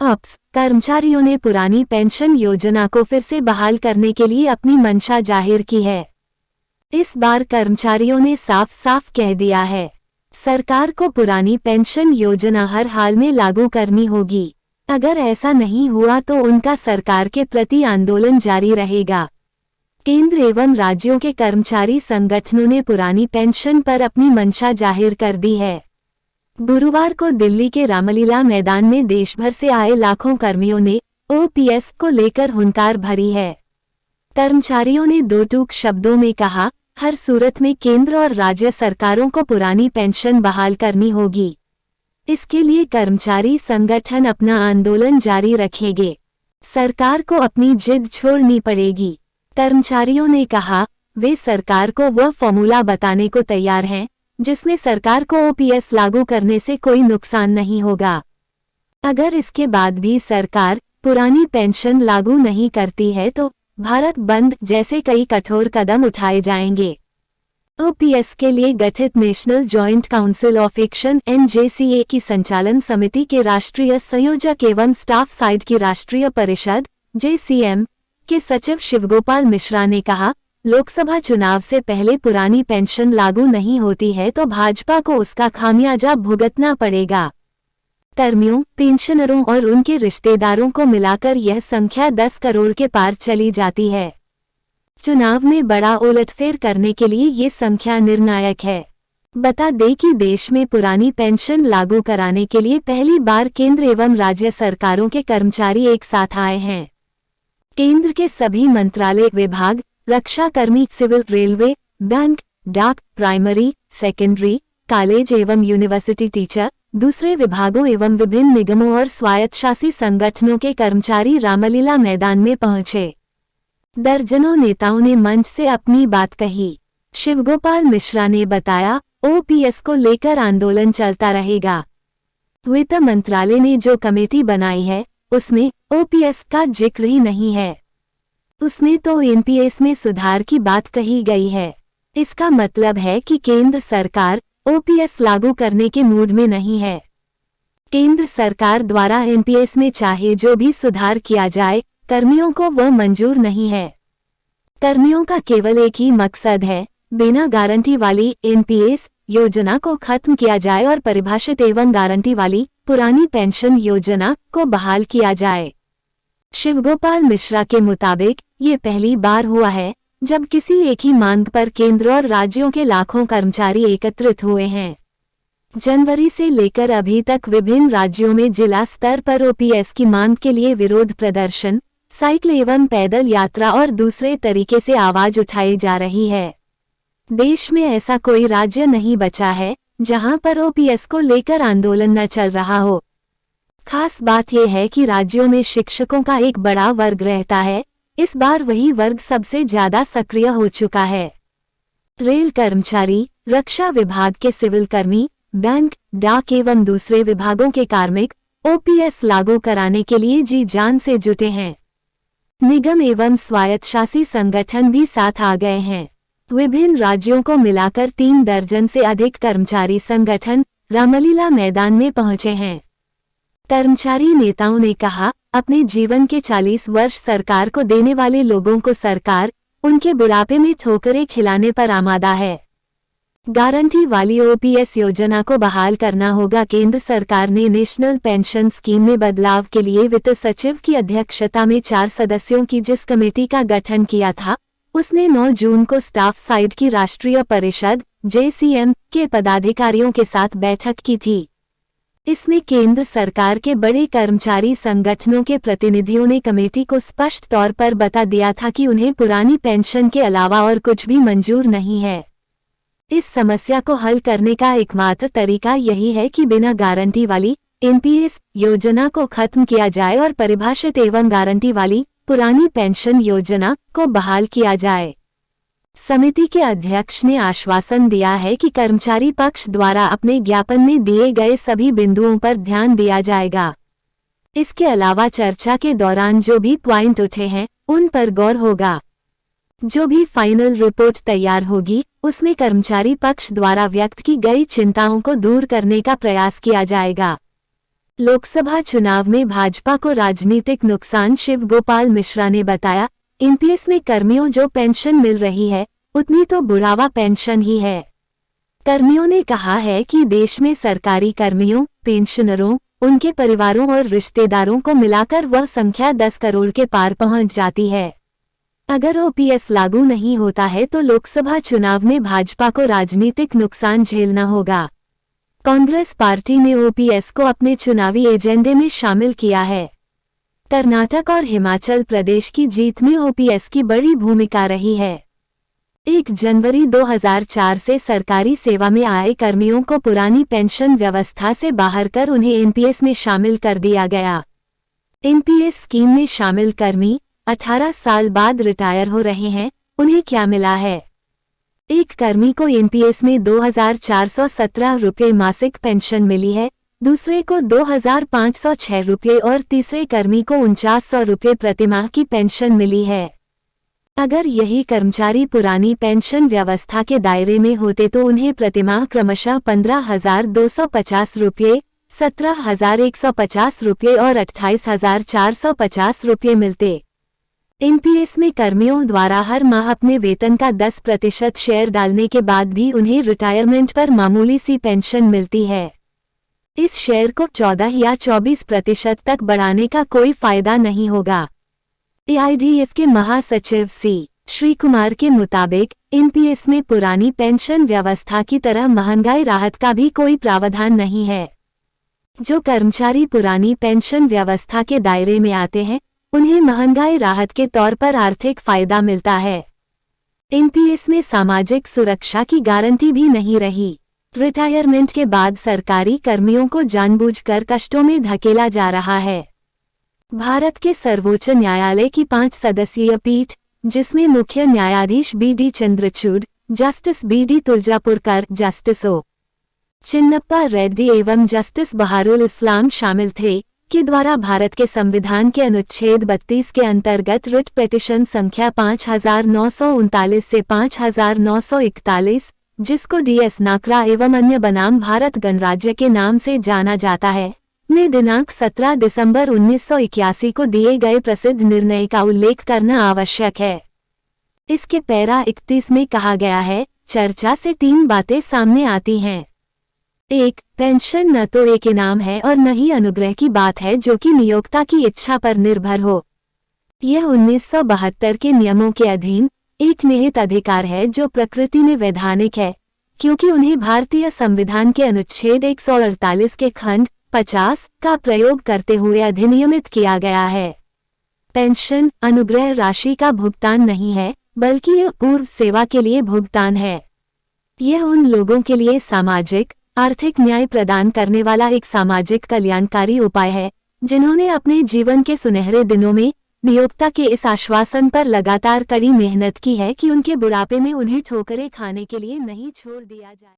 कर्मचारियों ने पुरानी पेंशन योजना को फिर से बहाल करने के लिए अपनी मंशा जाहिर की है। इस बार कर्मचारियों ने साफ साफ कह दिया है, सरकार को पुरानी पेंशन योजना हर हाल में लागू करनी होगी। अगर ऐसा नहीं हुआ तो उनका सरकार के प्रति आंदोलन जारी रहेगा। केंद्र एवं राज्यों के कर्मचारी संगठनों ने पुरानी पेंशन पर अपनी मंशा जाहिर कर दी है। गुरुवार को दिल्ली के रामलीला मैदान में देश भर से आए लाखों कर्मियों ने ओपीएस को लेकर हुंकार भरी है। कर्मचारियों ने दो टूक शब्दों में कहा, हर सूरत में केंद्र और राज्य सरकारों को पुरानी पेंशन बहाल करनी होगी। इसके लिए कर्मचारी संगठन अपना आंदोलन जारी रखेंगे। सरकार को अपनी जिद छोड़नी पड़ेगी। कर्मचारियों ने कहा, वे सरकार को वह फॉर्मूला बताने को तैयार हैं जिसमें सरकार को ओपीएस लागू करने से कोई नुकसान नहीं होगा। अगर इसके बाद भी सरकार पुरानी पेंशन लागू नहीं करती है तो भारत बंद जैसे कई कठोर कदम उठाए जाएंगे। ओपीएस के लिए गठित national joint council of action NJCA की संचालन समिति के राष्ट्रीय संयोजक एवं स्टाफ साइड की राष्ट्रीय परिषद जेसीएम के सचिव शिवगोपाल मिश्रा ने कहा, लोकसभा चुनाव से पहले पुरानी पेंशन लागू नहीं होती है तो भाजपा को उसका खामियाजा भुगतना पड़ेगा। कर्मियों, पेंशनरों और उनके रिश्तेदारों को मिलाकर यह संख्या 10 करोड़ के पार चली जाती है। चुनाव में बड़ा उलटफेर करने के लिए ये संख्या निर्णायक है। बता दें कि देश में पुरानी पेंशन लागू कराने के लिए पहली बार केंद्र एवं राज्य सरकारों के कर्मचारी एक साथ आए हैं। केंद्र के सभी मंत्रालय, विभाग, रक्षा कर्मी, सिविल, रेलवे, बैंक, डाक, प्राइमरी, सेकेंडरी, कॉलेज एवं यूनिवर्सिटी टीचर, दूसरे विभागों एवं विभिन्न निगमों और स्वायत्तशासी संगठनों के कर्मचारी रामलीला मैदान में पहुंचे। दर्जनों नेताओं ने मंच से अपनी बात कही। शिवगोपाल मिश्रा ने बताया, ओपीएस को लेकर आंदोलन चलता रहेगा। वित्त मंत्रालय ने जो कमेटी बनाई है उसमें ओपीएस का जिक्र ही नहीं है। उसमें तो एनपीएस में सुधार की बात कही गई है। इसका मतलब है कि केंद्र सरकार ओपीएस लागू करने के मूड में नहीं है। केंद्र सरकार द्वारा एनपीएस में चाहे जो भी सुधार किया जाए, कर्मियों को वह मंजूर नहीं है। कर्मियों का केवल एक ही मकसद है, बिना गारंटी वाली एनपीएस योजना को खत्म किया जाए और परिभाषित एवं गारंटी वाली पुरानी पेंशन योजना को बहाल किया जाए। शिवगोपाल मिश्रा के मुताबिक ये पहली बार हुआ है जब किसी एक ही मांग पर केंद्र और राज्यों के लाखों कर्मचारी एकत्रित हुए हैं। जनवरी से लेकर अभी तक विभिन्न राज्यों में जिला स्तर पर ओपीएस की मांग के लिए विरोध प्रदर्शन, साइकिल एवं पैदल यात्रा और दूसरे तरीके से आवाज उठाई जा रही है। देश में ऐसा कोई राज्य नहीं बचा है जहां पर ओपीएस को लेकर आंदोलन न चल रहा हो। खास बात यह है कि राज्यों में शिक्षकों का एक बड़ा वर्ग रहता है। इस बार वही वर्ग सबसे ज्यादा सक्रिय हो चुका है। रेल कर्मचारी, रक्षा विभाग के सिविल कर्मी, बैंक, डाक एवं दूसरे विभागों के कार्मिक ओपीएस लागू कराने के लिए जी जान से जुटे हैं। निगम एवं स्वायत्तशासी संगठन भी साथ आ गए हैं। विभिन्न राज्यों को मिलाकर 3 दर्जन से अधिक कर्मचारी संगठन रामलीला मैदान में पहुंचे हैं। कर्मचारी नेताओं ने कहा, अपने जीवन के 40 वर्ष सरकार को देने वाले लोगों को सरकार उनके बुढ़ापे में ठोकरें खिलाने पर आमादा है। गारंटी वाली ओपीएस योजना को बहाल करना होगा। केंद्र सरकार ने नेशनल पेंशन स्कीम में बदलाव के लिए वित्त सचिव की अध्यक्षता में 4 सदस्यों की जिस कमेटी का गठन किया था, उसने 9 जून को स्टाफ साइड की राष्ट्रीय परिषद जेसीएम के पदाधिकारियों के साथ बैठक की थी। इसमें केंद्र सरकार के बड़े कर्मचारी संगठनों के प्रतिनिधियों ने कमेटी को स्पष्ट तौर पर बता दिया था कि उन्हें पुरानी पेंशन के अलावा और कुछ भी मंजूर नहीं है। इस समस्या को हल करने का एकमात्र तरीका यही है कि बिना गारंटी वाली एनपीएस योजना को खत्म किया जाए और परिभाषित एवं गारंटी वाली पुरानी पेंशन योजना को बहाल किया जाए। समिति के अध्यक्ष ने आश्वासन दिया है कि कर्मचारी पक्ष द्वारा अपने ज्ञापन में दिए गए सभी बिंदुओं पर ध्यान दिया जाएगा। इसके अलावा चर्चा के दौरान जो भी पॉइंट उठे हैं उन पर गौर होगा। जो भी फाइनल रिपोर्ट तैयार होगी उसमें कर्मचारी पक्ष द्वारा व्यक्त की गई चिंताओं को दूर करने का प्रयास किया जाएगा। लोकसभा चुनाव में भाजपा को राजनीतिक नुकसान। शिव गोपाल मिश्रा ने बताया, एनपीएस में कर्मियों जो पेंशन मिल रही है उतनी तो बुढ़ावा पेंशन ही है। कर्मियों ने कहा है कि देश में सरकारी कर्मियों, पेंशनरों, उनके परिवारों और रिश्तेदारों को मिलाकर वह संख्या 10 करोड़ के पार पहुंच जाती है। अगर ओपीएस लागू नहीं होता है तो लोकसभा चुनाव में भाजपा को राजनीतिक नुकसान झेलना होगा। कांग्रेस पार्टी ने ओपीएस को अपने चुनावी एजेंडे में शामिल किया है। कर्नाटक और हिमाचल प्रदेश की जीत में ओपीएस की बड़ी भूमिका रही है। 1 जनवरी 2004 से सरकारी सेवा में आए कर्मियों को पुरानी पेंशन व्यवस्था से बाहर कर उन्हें एनपीएस में शामिल कर दिया गया। एनपीएस स्कीम में शामिल कर्मी 18 साल बाद रिटायर हो रहे हैं, उन्हें क्या मिला है? एक कर्मी को एनपीएस में 2417 रुपये मासिक पेंशन मिली है, दूसरे को 2506 रुपये और तीसरे कर्मी को 4900 रुपये प्रतिमाह की पेंशन मिली है। अगर यही कर्मचारी पुरानी पेंशन व्यवस्था के दायरे में होते तो उन्हें प्रतिमाह क्रमशः 15,250 रुपये, 17,150 रुपये और 28,450 रुपये मिलते। एनपीएस में कर्मियों द्वारा हर माह अपने वेतन का 10% शेयर डालने के बाद भी उन्हें रिटायरमेंट पर मामूली सी पेंशन मिलती है। इस शेयर को 14 या 24% तक बढ़ाने का कोई फायदा नहीं होगा। एआईडीएफ के महासचिव सी. श्री कुमार के मुताबिक एनपीएस में पुरानी पेंशन व्यवस्था की तरह महंगाई राहत का भी कोई प्रावधान नहीं है। जो कर्मचारी पुरानी पेंशन व्यवस्था के दायरे में आते हैं उन्हें महंगाई राहत के तौर पर आर्थिक फायदा मिलता है। एनपीएस में सामाजिक सुरक्षा की गारंटी भी नहीं रही। रिटायरमेंट के बाद सरकारी कर्मियों को जानबूझकर कष्टों में धकेला जा रहा है। भारत के सर्वोच्च न्यायालय की 5 सदस्यीय पीठ, जिसमें मुख्य न्यायाधीश B D. Chandrachud, justice B D. Tulzapurkar, justice O. Chinnappa Reddy एवं जस्टिस बहारुल इस्लाम शामिल थे, के द्वारा भारत के संविधान के अनुच्छेद 32 के अंतर्गत रिट पिटीशन संख्या 5939 से 5941, जिसको डीएस नाकरा एवं अन्य बनाम भारत गणराज्य के नाम से जाना जाता है, में दिनांक 17 दिसंबर 1981 को दिए गए प्रसिद्ध निर्णय का उल्लेख करना आवश्यक है। इसके पैरा 31 में कहा गया है, चर्चा से 3 बातें सामने आती हैं। 1. पेंशन न तो एक इनाम है और न ही अनुग्रह की बात है जो कि नियोक्ता की इच्छा पर निर्भर हो। यह 1972 के नियमों के अधीन एक निहित अधिकार है जो प्रकृति में वैधानिक है, क्योंकि उन्हें भारतीय संविधान के अनुच्छेद 148 के खंड 50 का प्रयोग करते हुए अधिनियमित किया गया है। पेंशन अनुग्रह राशि का भुगतान नहीं है, बल्कि यह पूर्व सेवा के लिए भुगतान है। यह उन लोगों के लिए सामाजिक आर्थिक न्याय प्रदान करने वाला एक सामाजिक कल्याणकारी उपाय है, जिन्होंने अपने जीवन के सुनहरे दिनों में नियोक्ता के इस आश्वासन पर लगातार कड़ी मेहनत की है कि उनके बुढ़ापे में उन्हें ठोकरें खाने के लिए नहीं छोड़ दिया जाए।